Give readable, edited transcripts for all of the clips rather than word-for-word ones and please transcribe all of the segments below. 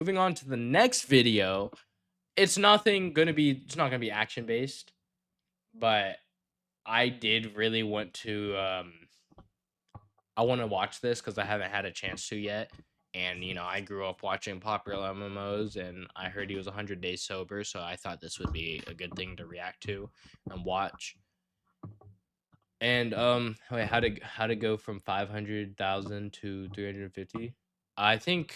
Moving on to the next video, it's not gonna be action based, but I did really want to I want to watch this because I haven't had a chance to yet. And I grew up watching popular MMOs, and I heard he was 100 days sober, so I thought this would be a good thing to react to and watch. And wait, how to go from 500,000 to 350? I think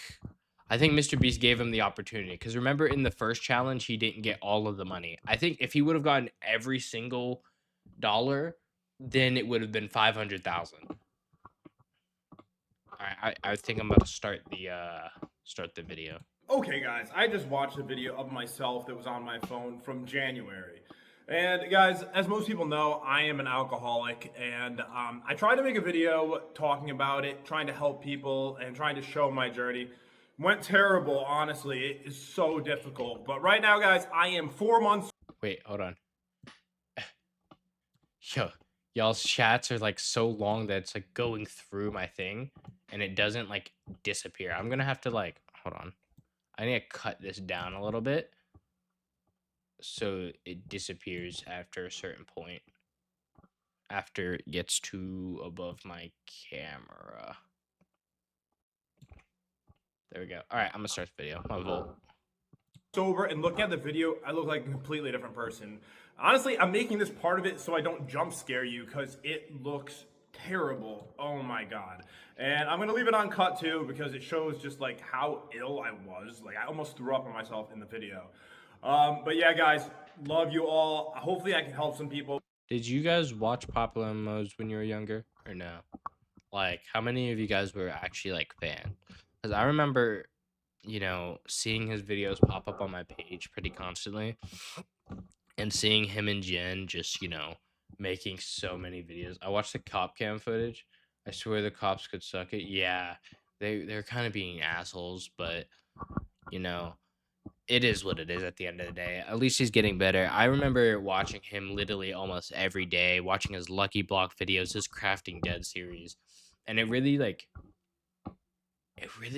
I think Mr. Beast gave him the opportunity because remember in the first challenge he didn't get all of the money. I think if he would have gotten every single dollar, then it would have been 500,000. I think I'm about to start the video. Okay, guys, I just watched a video of myself that was on my phone from January. And guys, as most people know, I am an alcoholic, and I tried to make a video talking about it, trying to help people, and trying to show my journey. Went terrible, honestly. It is so difficult. But right now, guys, I am 4 months. Wait, hold on. Yo, y'all's chats are like so long that it's like going through my thing and it doesn't like disappear. I'm gonna have to like hold on. I need to cut this down a little bit so it disappears after a certain point. After it gets too above my camera. There we go. All right, I'm gonna start the video. My vote. Sober and looking at the video, I look like a completely different person. Honestly, I'm making this part of it so I don't jump scare you because it looks terrible. Oh my god. And I'm gonna leave it uncut too because it shows just like how ill I was. Like I almost threw up on myself in the video. But yeah, guys, love you all. Hopefully, I can help some people. Did you guys watch popular MMOs when you were younger or no? Like, how many of you guys were actually like fan? Because I remember, seeing his videos pop up on my page pretty constantly, and seeing him and Jen just, making so many videos. I watched the cop cam footage. I swear the cops could suck it. Yeah, they're kind of being assholes, but you know, it is what it is at the end of the day. At least he's getting better. I remember watching him literally almost every day, watching his Lucky Block videos, his Crafting Dead series. And it really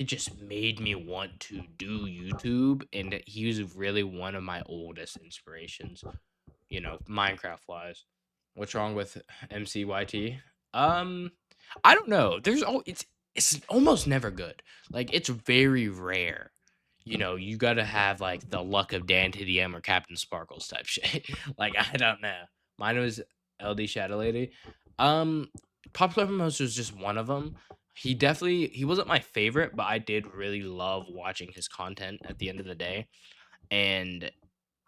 just made me want to do YouTube. And he was really one of my oldest inspirations, Minecraft wise. What's wrong with MCYT? Um, I don't know. It's almost never good. Like it's very rare. You gotta have like the luck of Dan to the M or Captain Sparkles type shit. Like I don't know. Mine was LD Shadow Lady. Um, Popular Most was just one of them. He wasn't my favorite, but I did really love watching his content at the end of the day. And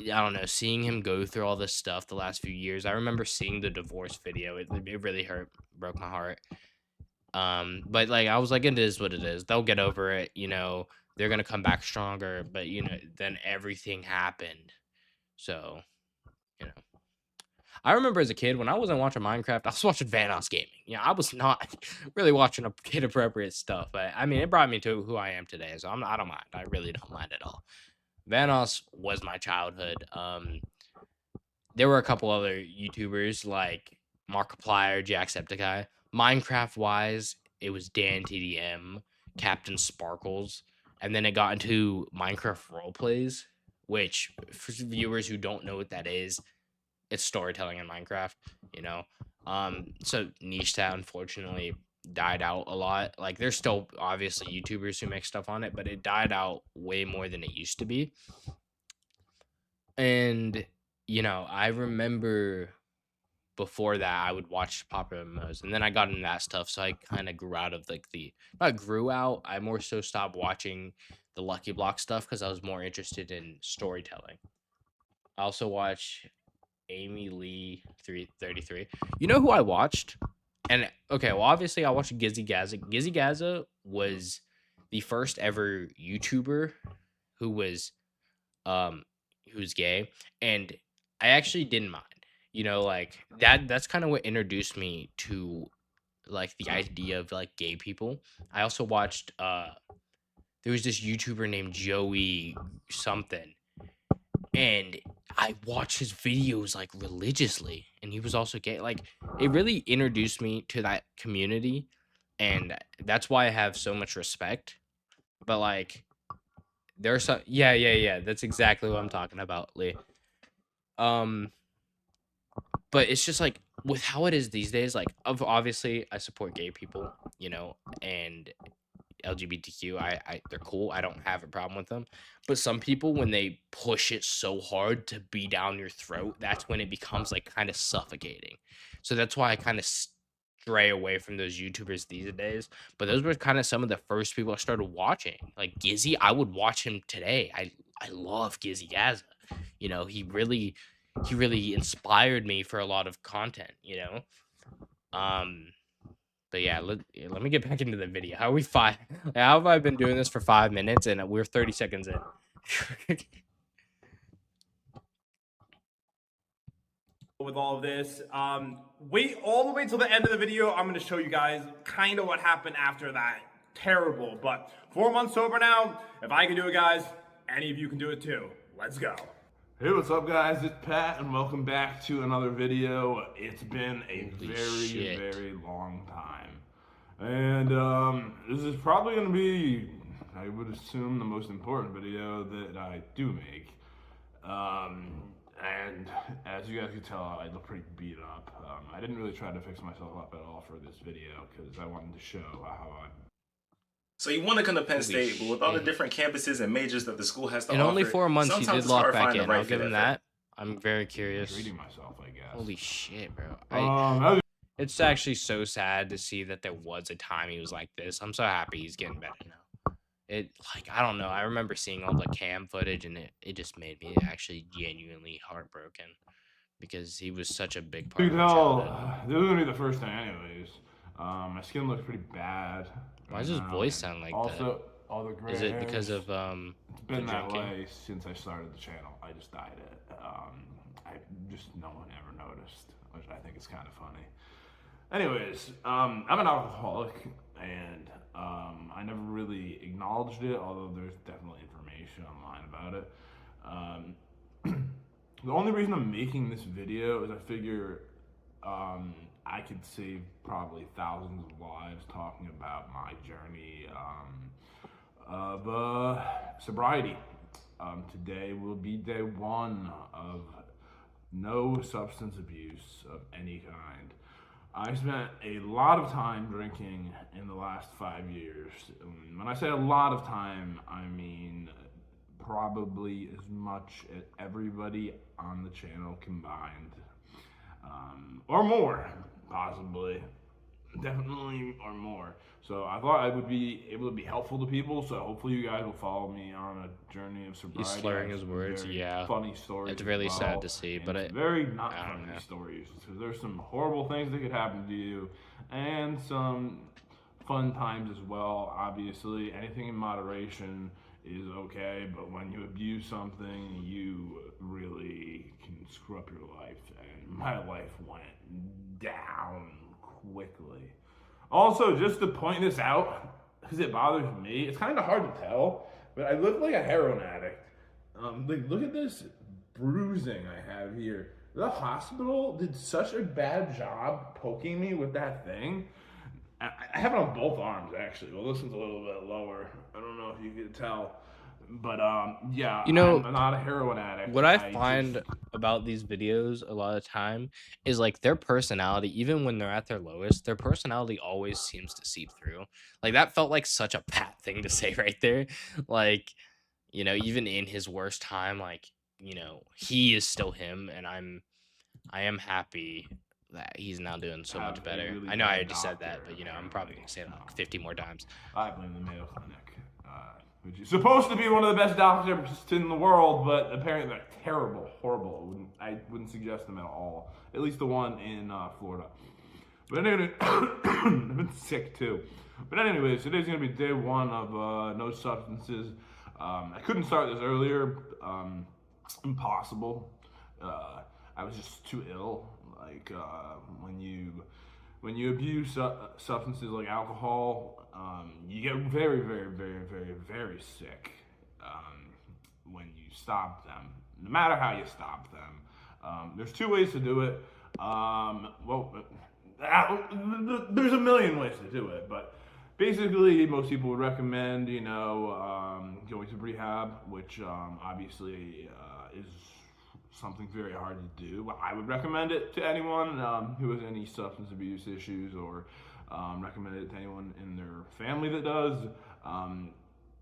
I don't know, seeing him go through all this stuff the last few years. I remember seeing the divorce video. It really hurt, broke my heart. But like I was like, it is what it is. They'll get over it. They're gonna come back stronger. But then everything happened. So you know, I remember as a kid when I wasn't watching Minecraft, I was watching Vanoss Gaming. I was not really watching a kid appropriate stuff. But I mean, it brought me to who I am today. So I don't mind. I really don't mind at all. Vanoss was my childhood. There were a couple other YouTubers like Markiplier, Jacksepticeye. Minecraft wise, it was Dan TDM, Captain Sparkles, and then it got into Minecraft roleplays, which for viewers who don't know what that is, it's storytelling in Minecraft, you know. So Niche unfortunately died out a lot. Like there's still obviously YouTubers who make stuff on it, but it died out way more than it used to be. And I remember before that I would watch popular MMOs, and then I got into that stuff, so I kind of grew out of like the not grew out. I more so stopped watching the Lucky Block stuff because I was more interested in storytelling. I also watch Amy Lee 333. You know who I watched? And okay, well obviously I watched Gizzy Gaza. Gizzy Gaza was the first ever YouTuber who was um who's gay, and I actually didn't mind. Like that's kind of what introduced me to like the idea of like gay people. I also watched there was this YouTuber named Joey something, and I watched his videos like religiously, and he was also gay. Like it really introduced me to that community, and that's why I have so much respect. But like There's some, yeah. That's exactly what I'm talking about, Lee. Um, but it's just like with how it is these days. Like, obviously, I support gay people, and LGBTQ. They're cool. I don't have a problem with them. But some people, when they push it so hard to be down your throat, that's when it becomes like kind of suffocating. So that's why I kind of stray away from those YouTubers these days. But those were kind of some of the first people I started watching. Like Gizzy, I would watch him today. I love Gizzy Gaza. He really inspired me for a lot of content. Um but yeah, let me get back into the video. How have I been doing this for 5 minutes and we're 30 seconds in? With all of this, wait all the way till the end of the video. I'm going to show you guys kind of what happened after that. Terrible, but 4 months sober now. If I can do it, guys, any of you can do it too. Let's go. Hey, what's up, guys? It's Pat, and welcome back to another video. It's been a very long time, and this is probably going to be, I would assume, the most important video that I do make. And as you guys can tell, I look pretty beat up. I didn't really try to fix myself up at all for this video because I wanted to show how I'm. So you want to come to Penn State, but with all the different campuses and majors that the school has to in offer, only 4 months, he did lock back in. I'll give him fit. that. I'm very curious. Treating myself, I guess. Holy shit, bro. It's actually so sad to see that there was a time he was like this. I'm so happy he's getting better now. I don't know. I remember seeing all the cam footage, and it just made me actually genuinely heartbroken because he was such a big part of my childhood. This was gonna be the first thing, anyways. My skin looks pretty bad. Why does his voice sound like that? Also, all the gray Is it because of It's been that way since I started the channel. I just dyed it. No one ever noticed, which I think is kind of funny. Anyways, I'm an alcoholic, and I never really acknowledged it, although there's definitely information online about it. The only reason I'm making this video is I figure I could save probably thousands of lives talking about my journey of sobriety. Today will be day one of no substance abuse of any kind. I spent a lot of time drinking in the last 5 years. When I say a lot of time, I mean probably as much as everybody on the channel combined. Or more, possibly. Definitely or more. So I thought I would be able to be helpful to people, so hopefully you guys will follow me on a journey of sobriety. He's slurring his words, yeah. Funny stories. It's really sad to see, but it's very not funny stories, because there's some horrible things that could happen to you, and some fun times as well. Obviously, anything in moderation is okay, but when you abuse something, you really can screw up your life, and my life went down quickly. Also, just to point this out, because it bothers me, it's kind of hard to tell, but I look like a heroin addict. Look at this bruising I have here. The hospital did such a bad job poking me with that thing. I have it on both arms, actually. Well, this one's a little bit lower. I don't know if you can tell. But, yeah, I'm not a heroin addict. What I find about these videos a lot of time is, like, their personality, even when they're at their lowest, their personality always seems to seep through. Like, that felt like such a Pat thing to say right there. Like, even in his worst time, like, he is still him, and I am happy that he's now doing so much better. Really I know I already said that, but, I'm probably going to say it like 50 more times. I blame the Mayo Clinic. Which is supposed to be one of the best doctors in the world, but apparently they're terrible, horrible. I wouldn't suggest them at all. At least the one in Florida. But anyway, I've been sick too. But anyways, today's gonna be day one of no substances. I couldn't start this earlier. Impossible. I was just too ill. Like when you abuse substances like alcohol, you get very, very, very, very, very sick when you stop them, no matter how you stop them. There's two ways to do it. There's a million ways to do it, but basically most people would recommend, going to rehab, which obviously is something very hard to do. I would recommend it to anyone who has any substance abuse issues, or recommend it to anyone in their family that does.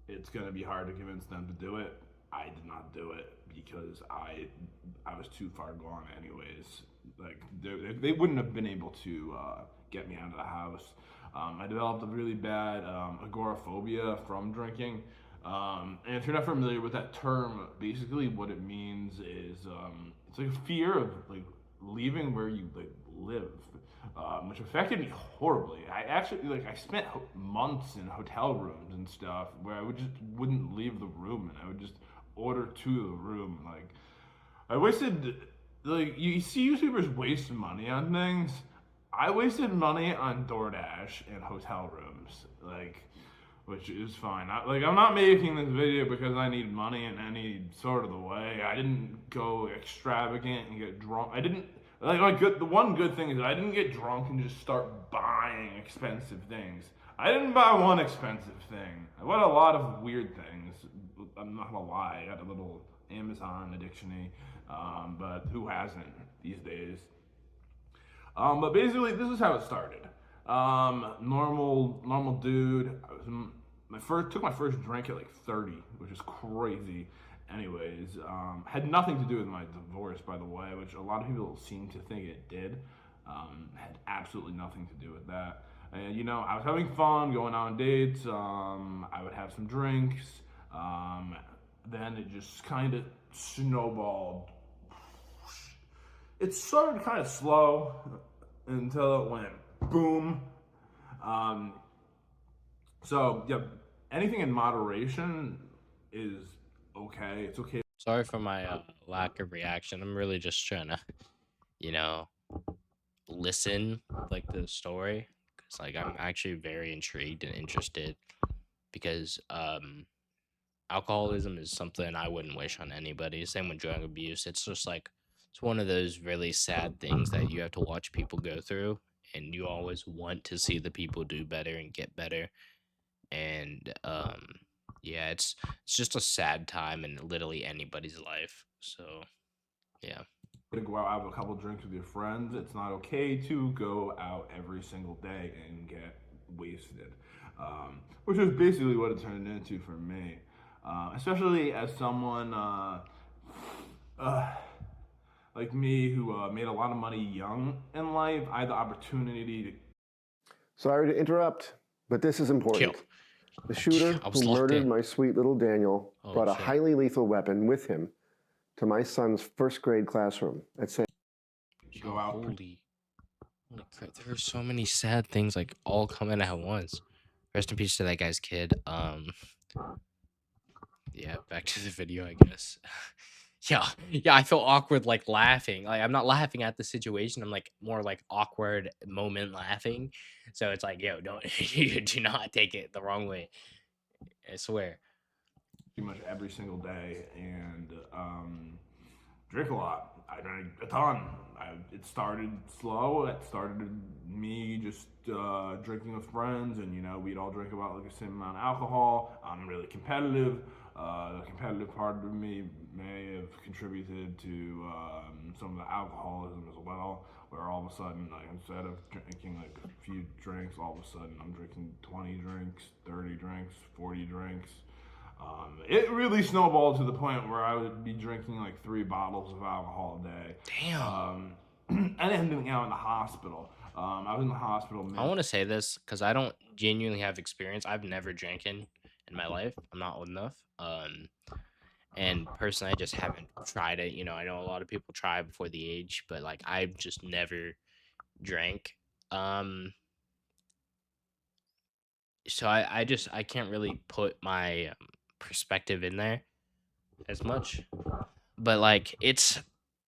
It's going to be hard to convince them to do it. I did not do it because I was too far gone anyways. Like they wouldn't have been able to get me out of the house. I developed a really bad agoraphobia from drinking. And if you're not familiar with that term, basically what it means is it's like a fear of like leaving where you like live, which affected me horribly. I actually I spent months in hotel rooms and stuff where I wouldn't leave the room, and I would just order to the room. Like I wasted you see YouTubers waste money on things. I wasted money on DoorDash and hotel rooms, which is fine. I'm not making this video because I need money in any sort of the way. I didn't go extravagant and get drunk. I didn't the one good thing is I didn't get drunk and just start buying expensive things. I didn't buy one expensive thing. I bought a lot of weird things. I'm not gonna lie. I got a little Amazon addiction-y, but who hasn't these days? But basically, this is how it started. Normal dude. Took my first drink at like 30, which is crazy. Anyways, had nothing to do with my divorce, by the way, which a lot of people seem to think it did. Had absolutely nothing to do with that. And I was having fun, going on dates. I would have some drinks. Then it just kind of snowballed. It started kind of slow until it went boom. So yeah, anything in moderation is okay. It's okay. Sorry for my lack of reaction. I'm really just trying to, listen to the story, because I'm actually very intrigued and interested, because alcoholism is something I wouldn't wish on anybody. Same with drug abuse. It's just it's one of those really sad things that you have to watch people go through, and you always want to see the people do better and get better. And yeah, it's just a sad time in literally anybody's life. So yeah. To go out, have a couple drinks with your friends. It's not okay to go out every single day and get wasted, which is basically what it turned into for me. Especially as someone like me who made a lot of money young in life, I had the opportunity to. Sorry to interrupt, but this is important. Kill. The shooter I was who locked murdered in. my sweet little Daniel Oh, brought a shit. highly lethal weapon with him to my son's first grade classroom at St. Go out. Holy crap! There are so many sad things all coming at once. Rest in peace to that guy's kid. Yeah, back to the video, I guess. Yeah, I feel awkward laughing. I'm not laughing at the situation. I'm more awkward moment laughing. So it's yo, don't you do not take it the wrong way. I swear. Pretty much every single day, and drink a lot. I drank a ton. It started slow. It started me just drinking with friends, and we'd all drink about the same amount of alcohol. I'm really competitive. The competitive part of me may have contributed to some of the alcoholism as well, where all of a sudden, instead of drinking a few drinks, all of a sudden I'm drinking 20 drinks, 30 drinks, 40 drinks. It really snowballed to the point where I would be drinking 3 bottles of alcohol a day. Damn. And ending out in the hospital. I was in the hospital. I want to say this because I don't genuinely have experience. I've never drank in my life. I'm not old enough. And personally, I just haven't tried it. I know a lot of people try before the age, but I've just never drank. So I can't really put my perspective in there as much. But it's,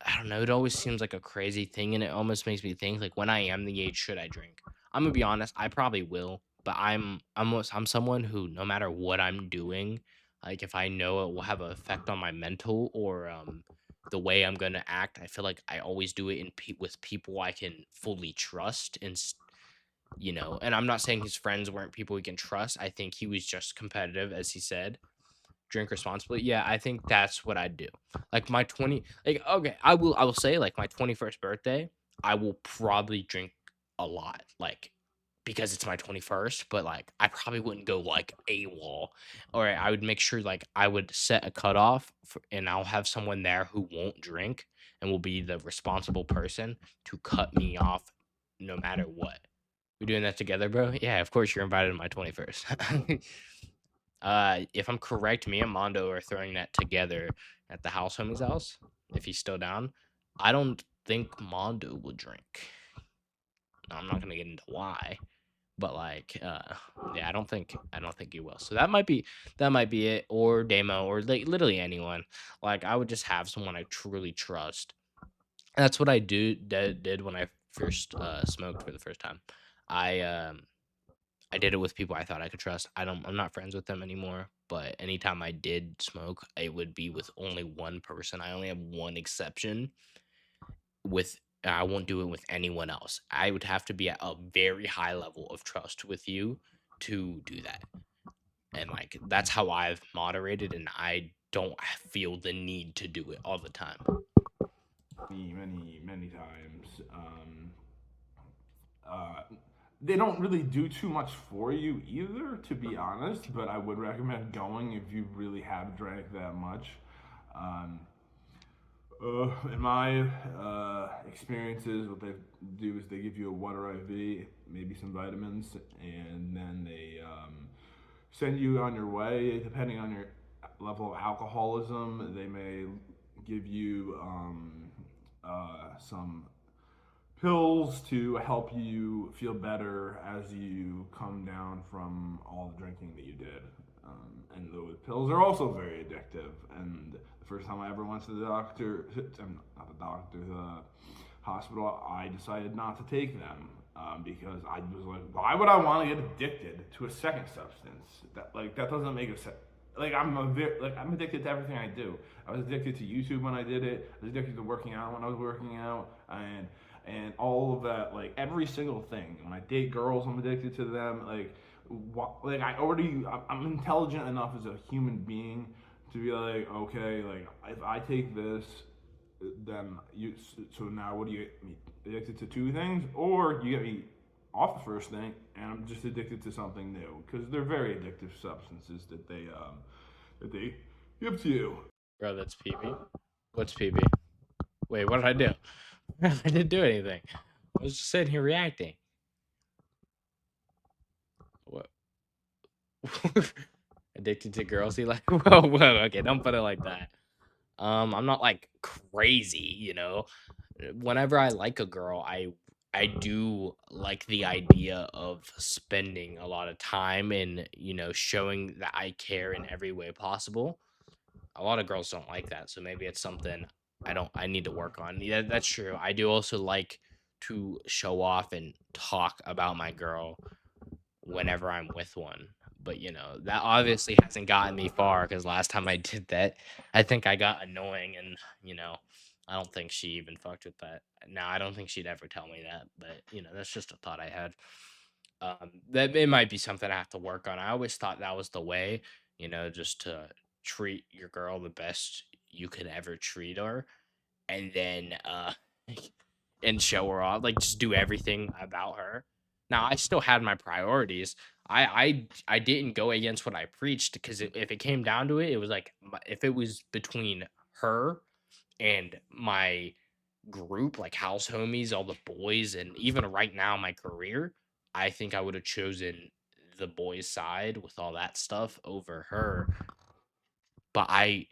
I don't know, it always seems like a crazy thing, and it almost makes me think when I am the age, should I drink? I'm gonna be honest, I probably will, but I'm someone who, no matter what I'm doing, if I know it will have an effect on my mental or the way I'm gonna act, I feel like I always do it with people I can fully trust, and and I'm not saying his friends weren't people he can trust. I think he was just competitive, as he said. drink responsibly, yeah, I think that's what I'd do. Like my 20, like okay, I will say like my 21st birthday, I will probably drink a lot, like because it's my 21st, but like I probably wouldn't go like AWOL. Or I would make sure like I would set a cutoff and I'll have someone there who won't drink and will be the responsible person to cut me off no matter what. We doing that together, bro? Yeah, of course you're invited to my 21st. If I'm correct, me and Mondo are throwing that together at the house homie's house. If he's still down, I don't think Mondo will drink. I'm not gonna get into why, but like, yeah, I don't think he will. So that might be it, or Damo, or like literally anyone. Like, I would just have someone I truly trust. And that's what I did when I first smoked for the first time. I I did it with people I thought I could trust. I'm not friends with them anymore, but anytime I did smoke, it would be with only one person. I only have one exception with I won't do it with anyone else. I would have to be at a very high level of trust with you to do that. And like that's how I've moderated and I don't feel the need to do it all the time. Many times. Uh, they don't really do too much for you either, to be honest. But I would recommend going if you really have drank that much. Um, in my experiences, what they do is they give you a water IV, maybe some vitamins, and then they send you on your way. Depending on your level of alcoholism, they may give you some pills to help you feel better as you come down from all the drinking that you did. And those pills are also very addictive. And the first time I ever went to the doctor, not the doctor, the hospital, I decided not to take them because I was like, why would I want to get addicted to a second substance? That doesn't make a sense. I'm addicted to everything I do. I was addicted to YouTube when I did it. I was addicted to working out when I was working out, and all of that. Like every single thing. When I date girls, I'm addicted to them. I'm intelligent enough as a human being to be like, okay, like if I take this, then you. So now, what do you get me addicted to? Two things, or you get me off the first thing, and I'm just addicted to something new because they're very addictive substances that they give to you. Bro, that's PB. What's PB? Wait, what did I do? I didn't do anything. I was just sitting here reacting. What? Addicted to girls? He like, whoa, okay, don't put it like that. I'm not like crazy, you know. Whenever I like a girl, I do like the idea of spending a lot of time and showing that I care in every way possible. A lot of girls don't like that, so maybe it's something I need to work on. Yeah, that's true. I do also like to show off and talk about my girl whenever I'm with one. But that obviously hasn't gotten me far because last time I did that, I think I got annoying and I don't think she even fucked with that. Now I don't think she'd ever tell me that, but that's just a thought I had. That it might be something I have to work on. I always thought that was the way, just to treat your girl the best you could ever treat her, and then and show her off, like just do everything about her. Now I still had my priorities. I didn't go against what I preached because if it came down to it, it was like if it was between her and my group, like house homies, all the boys, and even right now my career, I think I would have chosen the boys' side with all that stuff over her. But I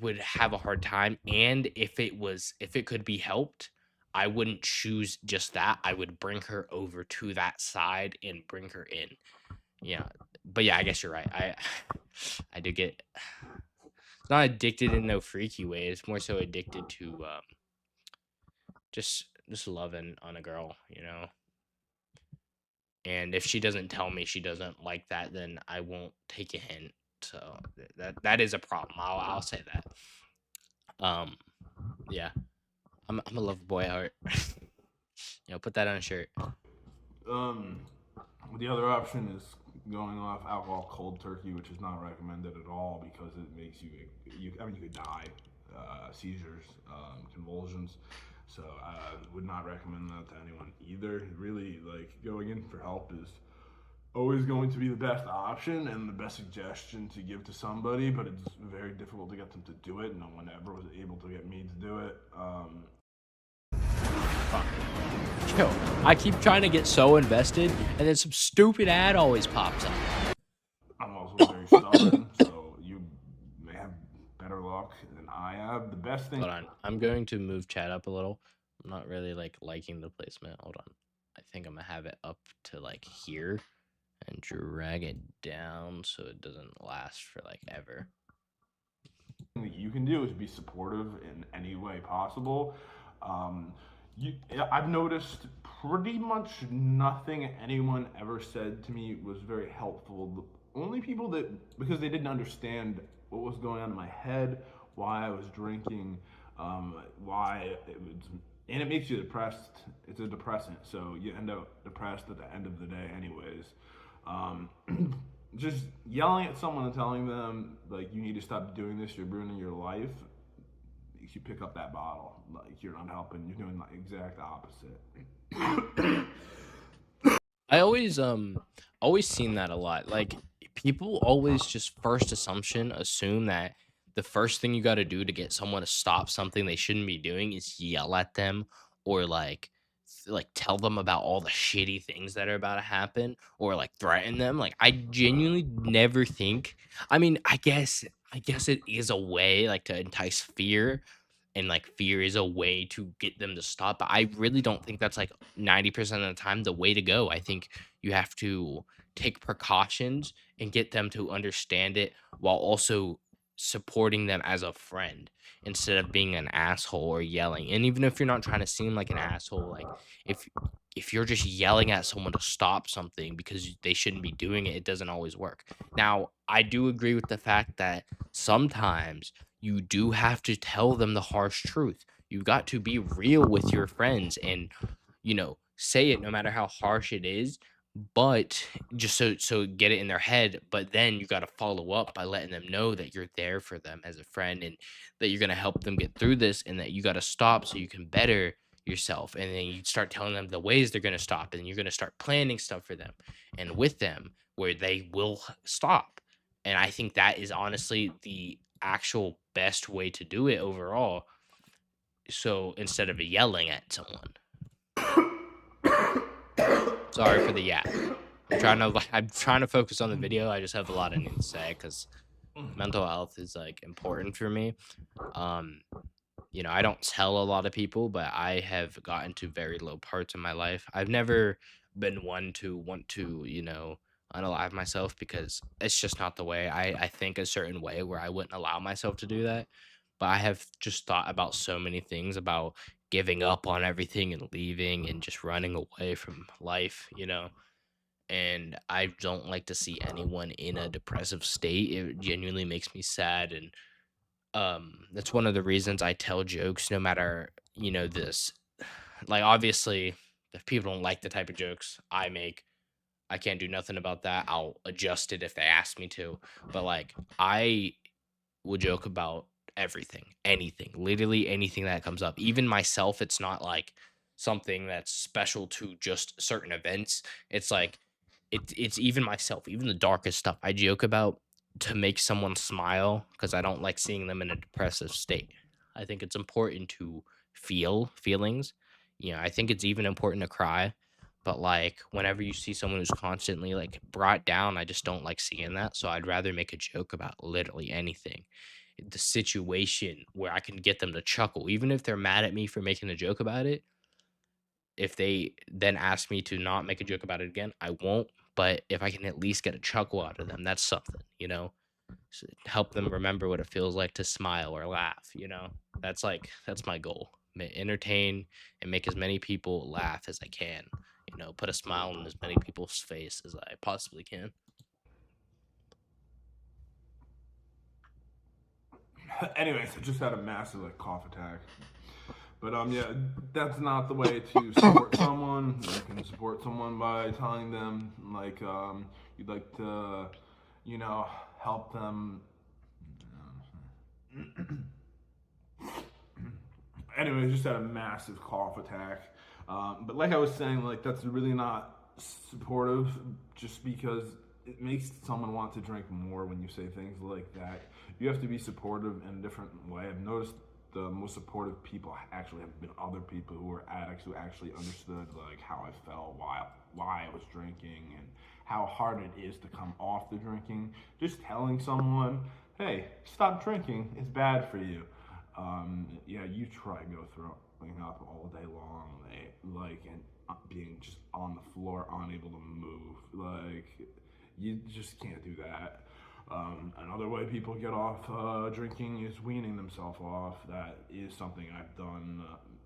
would have a hard time, and if it could be helped, I wouldn't choose just that. I would bring her over to that side and bring her in. Yeah. But yeah, I guess you're right. I do get not addicted in no freaky way. It's more so addicted to just loving on a girl. And if she doesn't tell me she doesn't like that, then I won't take a hint. So that is a problem. I'll say that. Yeah. I'm a lover boy at heart. Put that on a shirt. The other option is going off alcohol cold turkey, which is not recommended at all because it makes you I mean, you could die, seizures, convulsions. So I would not recommend that to anyone either. Really, like, going in for help is always going to be the best option and the best suggestion to give to somebody, but it's very difficult to get them to do it. No one ever was able to get me to do it. Yo, I keep trying to get so invested, and then some stupid ad always pops up. I'm also very stubborn, so you may have better luck than I have. The best thing. Hold on, I'm going to move chat up a little. I'm not really like liking the placement. Hold on, I think I'm gonna have it up to like here and drag it down so it doesn't last for like ever. That you can do is be supportive in any way possible. I've noticed pretty much nothing anyone ever said to me was very helpful. The only people that, because they didn't understand what was going on in my head, why I was drinking, why it was, and it makes you depressed. It's a depressant, so you end up depressed at the end of the day anyways. Just yelling at someone and telling them, like, you need to stop doing this, you're ruining your life, makes you pick up that bottle. Like, you're not helping, you're doing the exact opposite. I always seen that a lot. Like, people always just first assume that the first thing you got to do to get someone to stop something they shouldn't be doing is yell at them, or like tell them about all the shitty things that are about to happen, or like threaten them. Like, I genuinely never think, I mean, I guess it is a way like to entice fear, and like fear is a way to get them to stop. But I really don't think that's like 90% of the time the way to go. I think you have to take precautions and get them to understand it while also supporting them as a friend instead of being an asshole or yelling. And even if you're not trying to seem like an asshole, like if if you're just yelling at someone to stop something because they shouldn't be doing it, it doesn't always work. Now, I do agree with the fact that sometimes you do have to tell them the harsh truth. You've got to be real with your friends and, say it no matter how harsh it is, but just so get it in their head. But then you got to follow up by letting them know that you're there for them as a friend, and that you're going to help them get through this, and that you got to stop so you can better yourself. And then you start telling them the ways they're going to stop, and you're going to start planning stuff for them and with them where they will stop. And I think that is honestly the actual best way to do it overall. So instead of yelling at someone. Sorry for the yap. I'm trying to focus on the video. I just have a lot I need to say because mental health is like important for me. Um, I don't tell a lot of people, but I have gotten to very low parts in my life. I've never been one to want to, unalive myself, because it's just not the way. I think a certain way where I wouldn't allow myself to do that. But I have just thought about so many things about giving up on everything and leaving and just running away from life, and I don't like to see anyone in a depressive state. It genuinely makes me sad, and that's one of the reasons I tell jokes no matter, this. Like, obviously, if people don't like the type of jokes I make, I can't do nothing about that. I'll adjust it if they ask me to. But like, I will joke about everything, anything, literally anything that comes up. Even myself, it's not like something that's special to just certain events. It's like it's even myself, even the darkest stuff I joke about to make someone smile, because I don't like seeing them in a depressive state. I think it's important to feel feelings. I think it's even important to cry. But like, whenever you see someone who's constantly like brought down, I just don't like seeing that. So I'd rather make a joke about literally anything. The situation where I can get them to chuckle, even if they're mad at me for making a joke about it. If they then ask me to not make a joke about it again, I won't. But if I can at least get a chuckle out of them, that's something. Help them remember what it feels like to smile or laugh. That's my goal. Entertain and make as many people laugh as I can. Put a smile on as many people's face as I possibly can. Anyways, I just had a massive cough attack. But yeah, that's not the way to support someone. You can support someone by telling them like you'd like to, help them. Anyway, just had a massive cough attack. But like I was saying, like that's really not supportive, just because it makes someone want to drink more when you say things like that. You have to be supportive in a different way. I've noticed the most supportive people actually have been other people who were addicts who actually understood like how I felt, why I was drinking, and how hard it is to come off the drinking. Just telling someone, hey, stop drinking, it's bad for you. Yeah, you try to go throwing up all day long, and being just on the floor, unable to move. Like, you just can't do that. Another way people get off drinking is weaning themselves off. That is something I've done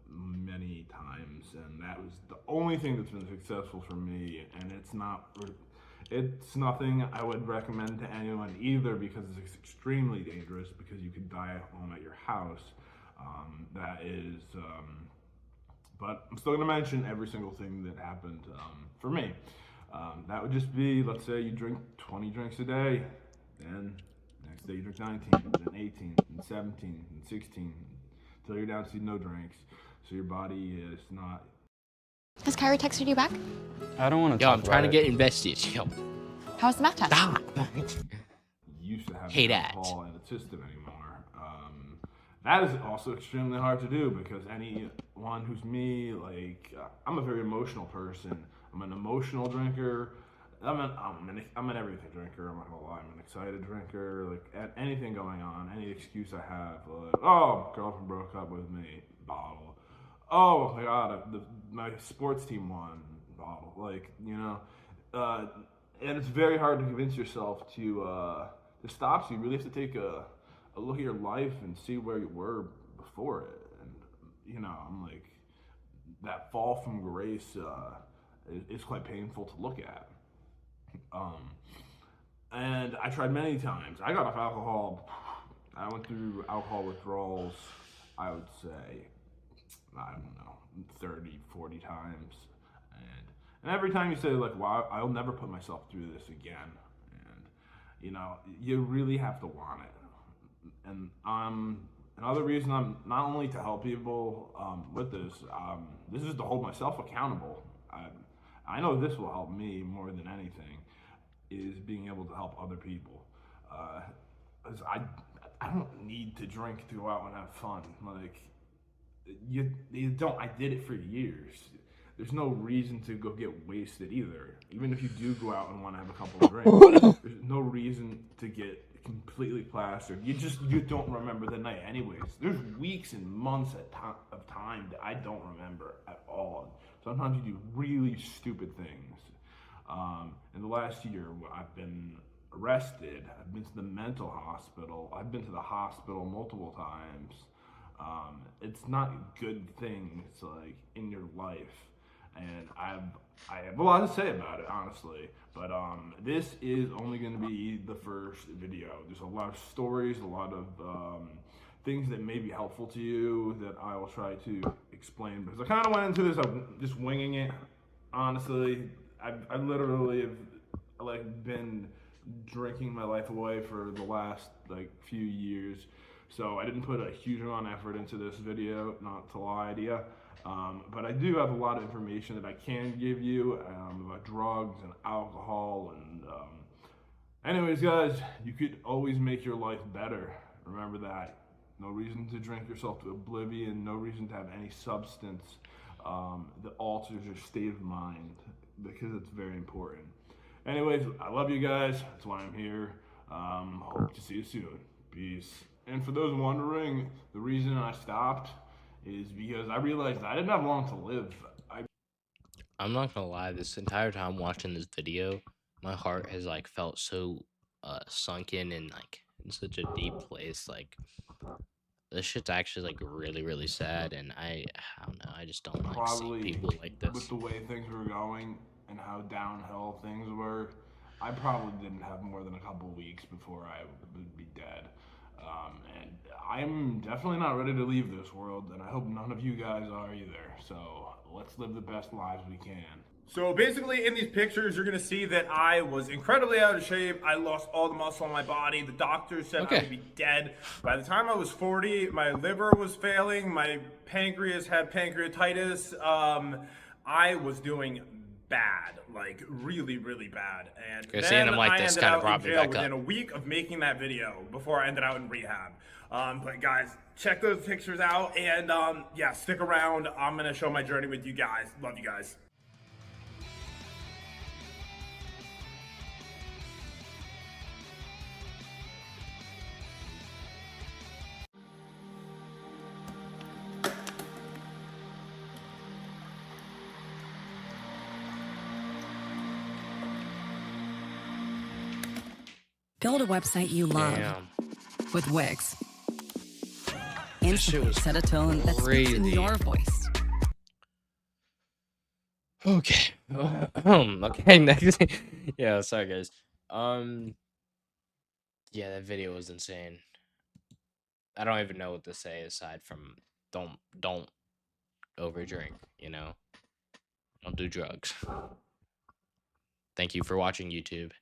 many times, and that was the only thing that's been successful for me. And it's nothing I would recommend to anyone either, because it's extremely dangerous, because you could die at home at your house. But I'm still going to mention every single thing that happened for me. That would just be, let's say you drink 20 drinks a day, then next day you drink 19, then 18, then 17, then 16, until you're down to no drinks. So your body is not... Has Kyrie texted you back? I don't want to Yo, talk I'm trying to about get invested. Yo, How's the math test? stop. used to have Hey, that. alcohol in the system anymore. That is also extremely hard to do, because anyone who's me, I'm a very emotional person. I'm an emotional drinker. I'm an everything drinker. I'm not gonna lie. I'm an excited drinker. Like, at anything going on, any excuse I have, like, oh, girlfriend broke up with me, bottle. Oh my god, my sports team won, bottle. And it's very hard to convince yourself to stop. So you really have to take a look at your life and see where you were before it. And I'm like, that fall from grace is quite painful to look at. And I tried many times. I got off alcohol. I went through alcohol withdrawals, I would say, I don't know, 30, 40 times. And every time you say, like, wow, I'll never put myself through this again. And, you really have to want it. And another reason I'm not only to help people with this is to hold myself accountable. I know this will help me more than anything, is being able to help other people. 'Cause I don't need to drink to go out and have fun. Like, you don't. I did it for years. There's no reason to go get wasted either. Even if you do go out and want to have a couple of drinks, there's no reason to get completely plastered. You don't remember the night anyways. There's weeks and months of time that I don't remember at all. Sometimes you do really stupid things. In the last year, I've been arrested. I've been to the mental hospital. I've been to the hospital multiple times. It's not good things like in your life, and I have a lot to say about it, honestly. But this is only going to be the first video. There's a lot of stories, a lot of things that may be helpful to you that I will try to explain, because I kind of went into this just winging it. Honestly, I literally have been drinking my life away for the last few years, so I didn't put a huge amount of effort into this video, not to lie to you. But I do have a lot of information that I can give you about drugs and alcohol. And anyways, guys, you could always make your life better. Remember that. No reason to drink yourself to oblivion. No reason to have any substance that alters your state of mind, because it's very important. Anyways, I love you guys. That's why I'm here. Hope to see you soon. Peace. And for those wondering, the reason I stopped is because I realized I didn't have long to live. I'm not gonna lie, this entire time watching this video, my heart has felt so sunken and in such a deep place. This shit's actually really, really sad, and I don't know, I just don't like seeing Probably people like this. with the way things were going and how downhill things were, I probably didn't have more than a couple weeks before I would be dead. And I'm definitely not ready to leave this world, and I hope none of you guys are either. So let's live the best lives we can. So basically, in these pictures, you're gonna see that I was incredibly out of shape. I lost all the muscle on my body. The doctor said I would be dead. By the time I was 40, my liver was failing. My pancreas had pancreatitis. I was doing bad, like really, really bad. And seeing then him like I this ended kinda out brought in me jail back within up. a week of making that video before I ended out in rehab. But guys, check those pictures out, and yeah, stick around. I'm gonna show my journey with you guys. Love you guys. Build a website you love Damn. with Wix. shit Instantly was set a tone that speaks in crazy. your voice. Okay. Okay, next. Yeah, sorry guys. Yeah, that video was insane. I don't even know what to say aside from don't overdrink, you know? Don't do drugs. Thank you for watching YouTube.